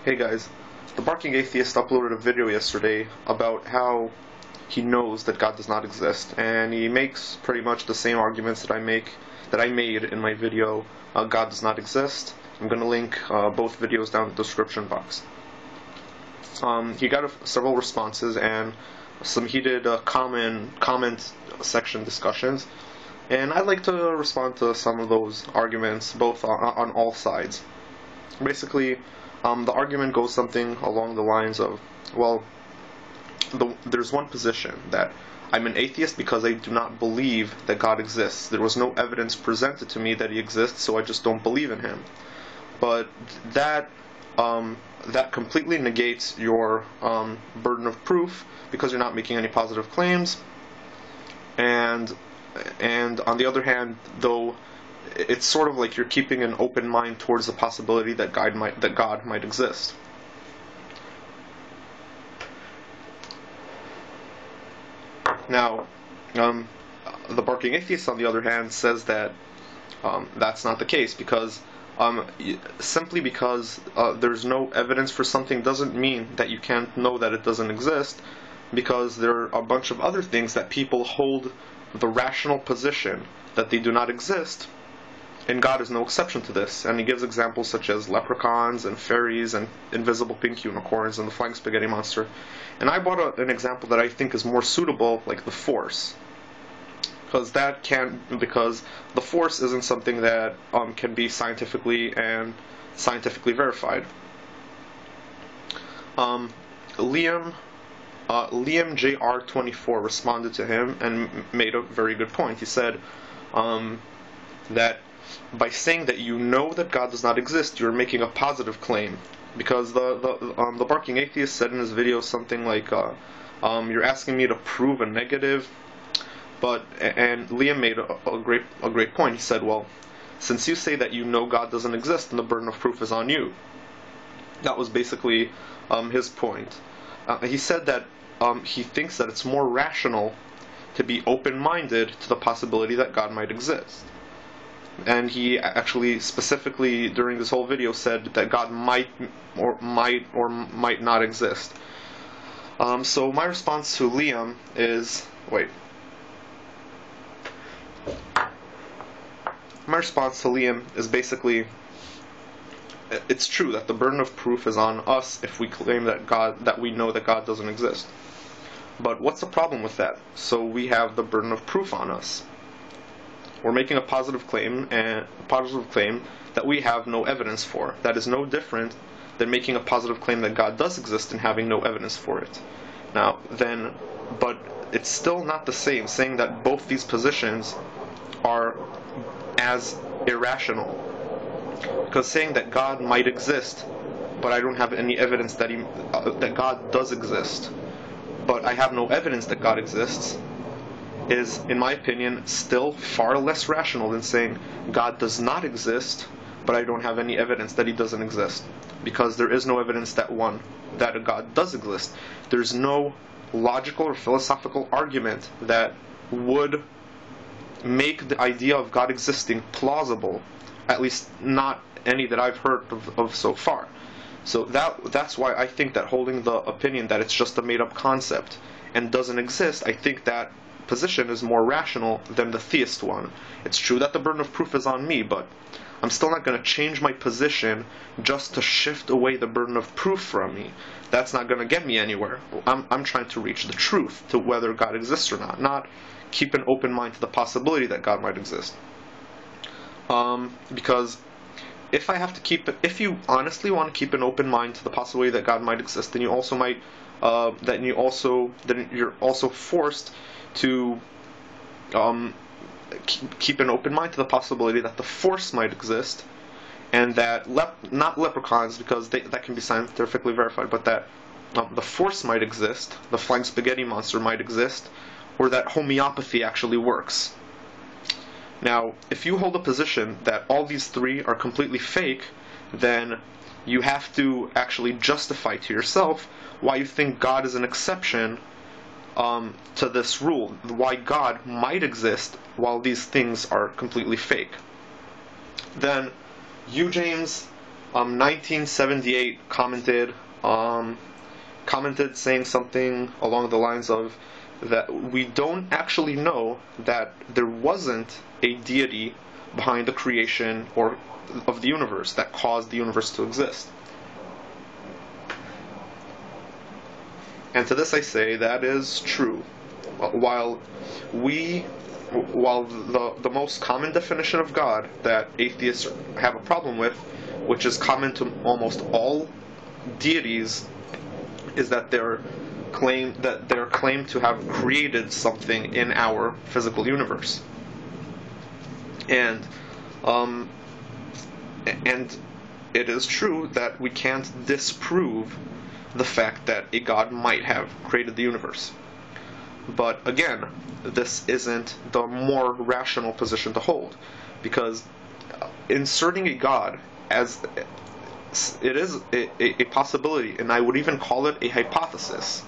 Hey guys, the Barking Atheist uploaded a video yesterday about how he knows that God does not exist, and he makes pretty much the same arguments that I made in my video, God does not exist. I'm going to link both videos down in the description box. He got several responses and some heated comment section discussions, and I'd like to respond to some of those arguments, both on all sides. Basically, the argument goes something along the lines of, well, there's one position that I'm an atheist because I do not believe that God exists. There was no evidence presented to me that he exists, so I just don't believe in him. But that completely negates your burden of proof because you're not making any positive claims. And on the other hand, though, it's sort of like you're keeping an open mind towards the possibility that God might exist. Now, the Barking Atheist, on the other hand, says that that's not the case, because simply because there's no evidence for something doesn't mean that you can't know that it doesn't exist, because there are a bunch of other things that people hold the rational position that they do not exist, and God is no exception to this. And he gives examples such as leprechauns and fairies and invisible pink unicorns and the flying spaghetti monster. And I brought an example that I think is more suitable, like the Force, because the Force isn't something that can be scientifically verified. Liam JR24 responded to him and made a very good point. He said that by saying that you know that God does not exist, you're making a positive claim, because the Barking Atheist said in his video something like, you're asking me to prove a negative. And Liam made a great point. He said, well, since you say that you know God doesn't exist, then the burden of proof is on you. That was basically his point. He said that he thinks that it's more rational to be open-minded to the possibility that God might exist. And he actually specifically during this whole video said that God might not exist. So my response to Liam is, basically, it's true that the burden of proof is on us if we claim that we know that God doesn't exist. But what's the problem with that? So we have the burden of proof on us. We're making a positive claim that we have no evidence for. That is no different than making a positive claim that God does exist and having no evidence for it. But it's still not the same saying that both these positions are as irrational. Because saying that God might exist, but I don't have any evidence that God does exist, but I have no evidence that God exists, is, in my opinion, still far less rational than saying God does not exist, but I don't have any evidence that he doesn't exist. Because there is no evidence that a God does exist. There's no logical or philosophical argument that would make the idea of God existing plausible, at least not any that I've heard of so far. So that's why I think that holding the opinion that it's just a made-up concept and doesn't exist, I think that position is more rational than the theist one. It's true that the burden of proof is on me, but I'm still not going to change my position just to shift away the burden of proof from me. That's not going to get me anywhere. I'm trying to reach the truth to whether God exists or not keep an open mind to the possibility that God might exist. Because if you honestly want to keep an open mind to the possibility that God might exist, then you're also forced to keep an open mind to the possibility that the Force might exist, and that not leprechauns, because that can be scientifically verified, but that the Force might exist, the flying spaghetti monster might exist, or that homeopathy actually works. Now, if you hold a position that all these three are completely fake, then you have to actually justify to yourself why you think God is an exception to this rule, why God might exist while these things are completely fake. Then you, James, 1978 commented saying something along the lines of that we don't actually know that there wasn't a deity behind the creation or of the universe that caused the universe to exist. And to this I say that is true. While the most common definition of God that atheists have a problem with, which is common to almost all deities, is that they're claimed to have created something in our physical universe, and it is true that we can't disprove the fact that a God might have created the universe. But again, this isn't the more rational position to hold, because inserting a God as it is a possibility, and I would even call it a hypothesis,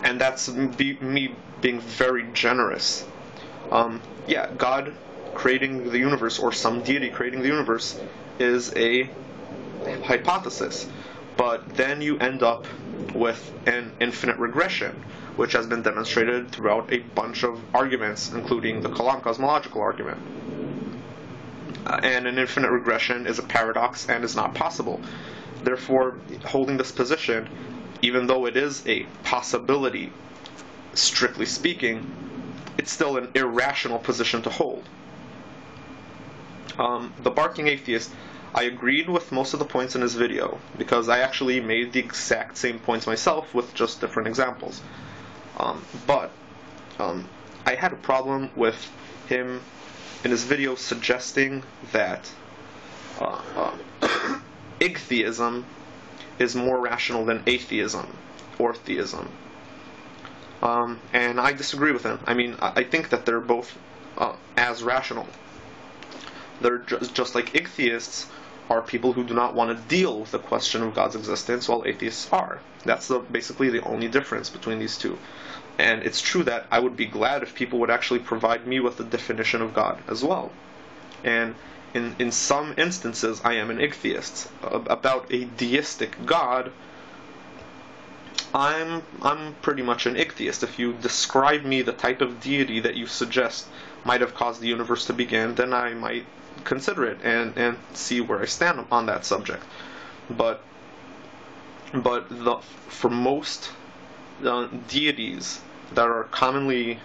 and that's me being very generous. Yeah, God creating the universe, or some deity creating the universe, is a hypothesis. But then you end up with an infinite regression, which has been demonstrated throughout a bunch of arguments, including the Kalam cosmological argument. And an infinite regression is a paradox and is not possible. Therefore, holding this position, even though it is a possibility, strictly speaking, it's still an irrational position to hold. The Barking Atheist, I agreed with most of the points in his video, because I actually made the exact same points myself with just different examples. But I had a problem with him in his video suggesting that igtheism is more rational than atheism or theism. And I disagree with him. I mean, I think that they're both as rational. They're just like atheists are people who do not want to deal with the question of God's existence, while atheists are. That's basically the only difference between these two. And it's true that I would be glad if people would actually provide me with a definition of God as well. And in some instances, I am an atheist. About a deistic God, I'm pretty much an atheist. If you describe me the type of deity that you suggest might have caused the universe to begin, then I might consider it and see where I stand on that subject. But for most deities that are commonly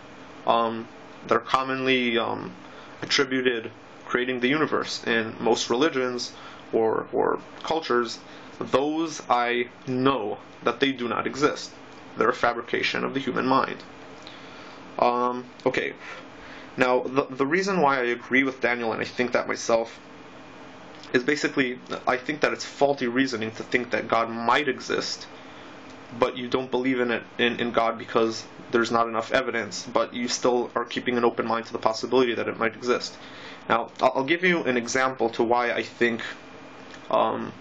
attributed creating the universe in most religions or cultures, those I know that they do not exist. They're a fabrication of the human mind. Okay. Now, the reason why I agree with Daniel, and I think that myself, is basically, I think that it's faulty reasoning to think that God might exist, but you don't believe in God because there's not enough evidence, but you still are keeping an open mind to the possibility that it might exist. Now, I'll give you an example to why I think that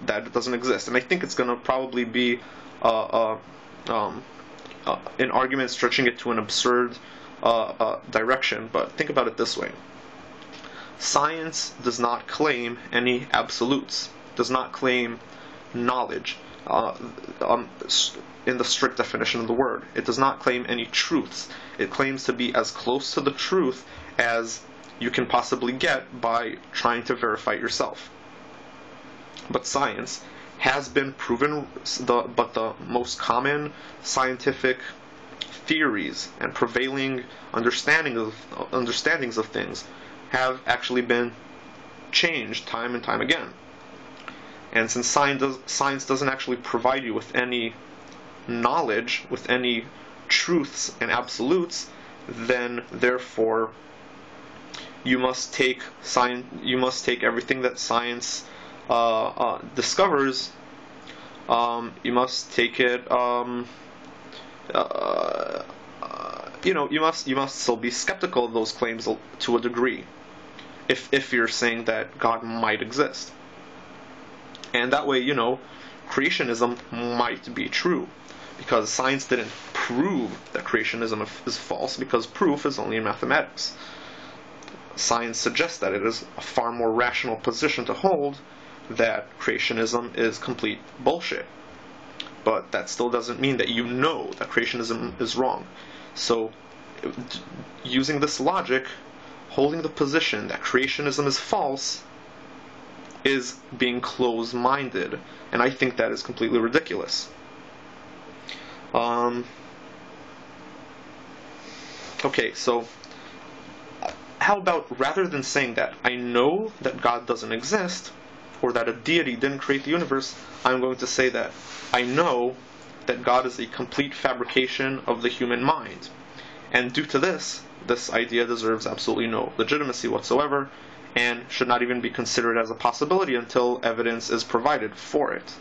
it doesn't exist, and I think it's going to probably be an argument stretching it to an absurd direction, but think about it this way. Science does not claim any absolutes, does not claim knowledge in the strict definition of the word. It does not claim any truths. It claims to be as close to the truth as you can possibly get by trying to verify it yourself. But science has been proven, but the most common scientific theories and prevailing understandings of things have actually been changed time and time again. And since science doesn't actually provide you with any knowledge, with any truths and absolutes, then therefore you must take everything that science discovers. You must take it. You must still be skeptical of those claims to a degree, if you're saying that God might exist. And that way, creationism might be true, because science didn't prove that creationism is false, because proof is only in mathematics. science suggests that it is a far more rational position to hold that creationism is complete bullshit. But that still doesn't mean that you know that creationism is wrong. So, using this logic, holding the position that creationism is false is being closed-minded, and I think that is completely ridiculous. Okay, so how about, rather than saying that I know that God doesn't exist, or that a deity didn't create the universe, I'm going to say that I know that God is a complete fabrication of the human mind. And due to this idea deserves absolutely no legitimacy whatsoever, and should not even be considered as a possibility until evidence is provided for it.